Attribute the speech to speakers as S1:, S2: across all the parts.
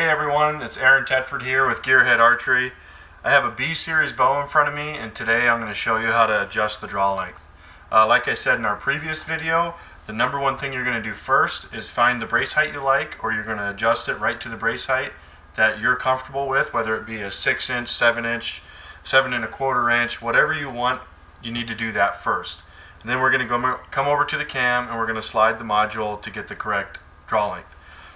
S1: Hey everyone, it's Aaron Tedford here with Gearhead Archery. I have a B-Series bow in front of me, and today I'm going to show you how to adjust the draw length. Like I said in our previous video, the number one thing you're going to do first is find the brace height you like, or you're going to adjust it right to the brace height that you're comfortable with, whether it be a 6-inch, 7-inch, 7 1/4 inch, whatever you want, you need to do that first. And then we're going to come over to the cam and we're going to slide the module to get the correct draw length.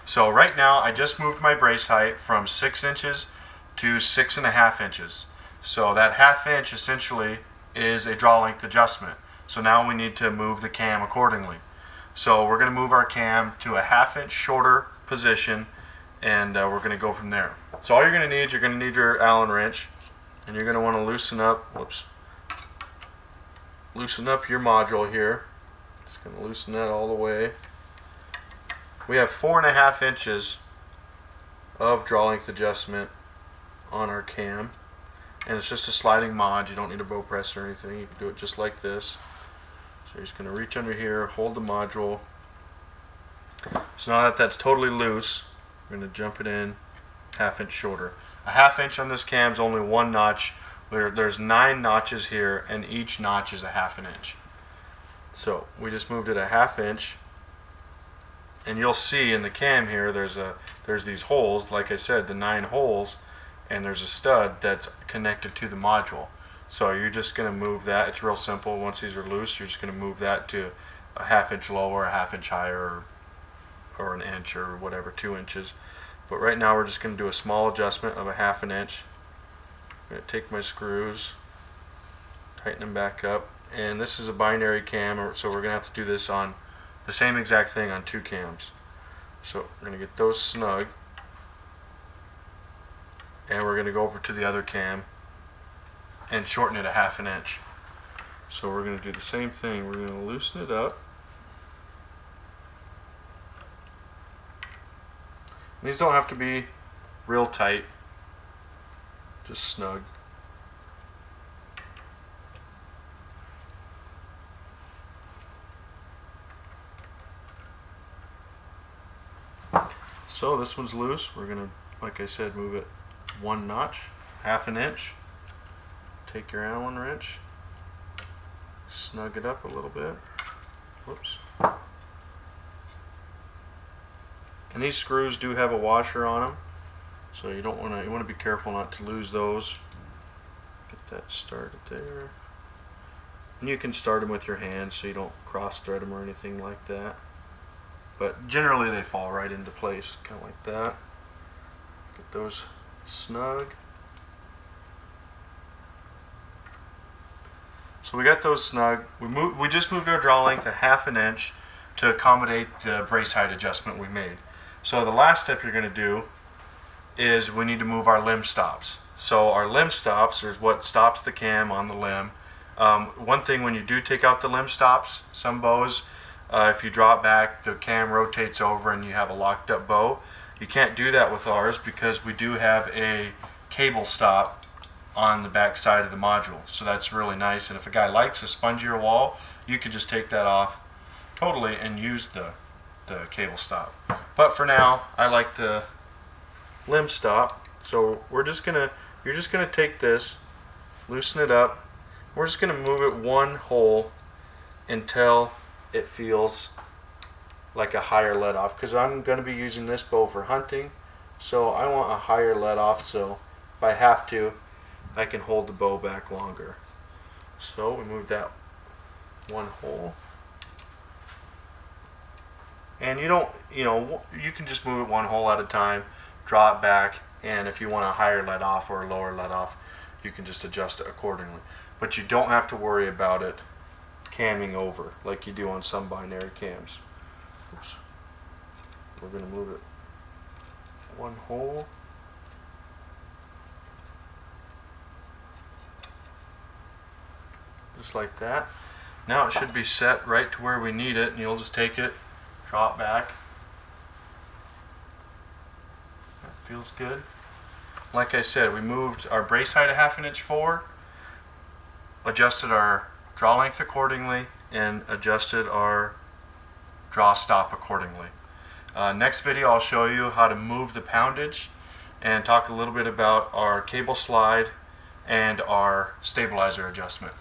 S1: So right now I just moved my brace height from 6 inches to 6.5 inches. So that ½ inch essentially is a draw length adjustment. So now we need to move the cam accordingly. So we're going to move our cam to a ½ inch shorter position, and we're going to go from there. So all you're going to need your Allen wrench, and you're going to want to loosen up your module here. It's going to loosen that all the way. We have 4.5 inches of draw length adjustment on our cam, and it's just a sliding mod. You don't need a bow press or anything. You can do it just like this. So you're just going to reach under here, hold the module. So now that that's totally loose, we're going to jump it in ½ inch shorter. A ½ inch on this cam is only one notch. There's 9 notches here, and each notch is a ½ inch. So we just moved it a ½ inch. And you'll see in the cam here there's these holes, like I said, the 9 holes, and there's a stud that's connected to the module. So you're just going to move that. It's real simple. Once these are loose, you're just going to move that to a ½ inch lower, a ½ inch higher, or an inch, or whatever, 2 inches. But right now we're just going to do a small adjustment of a ½ inch. I'm going to take my screws, tighten them back up, and this is a binary cam, so we're going to have to do this on the same exact thing on 2 cams. So we're going to get those snug, and we're going to go over to the other cam and shorten it a ½ inch. So we're going to do the same thing. We're going to loosen it up. These don't have to be real tight, just snug. So this one's loose. We're going to, like I said, move it 1 notch, ½ inch. Take your Allen wrench, snug it up a little bit. Whoops. And these screws do have a washer on them, so you want to be careful not to lose those. Get that started there. And you can start them with your hands so you don't cross thread them or anything like that. But generally they fall right into place, kind of like that. Get those snug. So we got those snug. We just moved our draw length a ½ inch to accommodate the brace height adjustment we made. So the last step you're going to do is we need to move our limb stops. So our limb stops is what stops the cam on the limb. One thing, when you do take out the limb stops, some bows, if you draw it back, the cam rotates over and you have a locked up bow. You can't do that with ours because we do have a cable stop on the back side of the module. So that's really nice, and if a guy likes a spongier wall, you could just take that off totally and use the cable stop. But for now, I like the limb stop. So you're just gonna take this, loosen it up. We're just gonna move it 1 hole until it feels like a higher let off, because I'm going to be using this bow for hunting, so I want a higher let off, so if I have to, I can hold the bow back longer. So we move that 1 hole, and you can just move it 1 hole at a time, draw it back, and if you want a higher let off or a lower let off, you can just adjust it accordingly. But you don't have to worry about it camming over like you do on some binary cams. Oops. We're going to move it 1 hole. Just like that. Now it should be set right to where we need it, and you'll just take it, draw it back. That feels good. Like I said, we moved our brace height a ½ inch forward, adjusted our draw length accordingly, and adjusted our draw stop accordingly. Next video I'll show you how to move the poundage and talk a little bit about our cable slide and our stabilizer adjustment.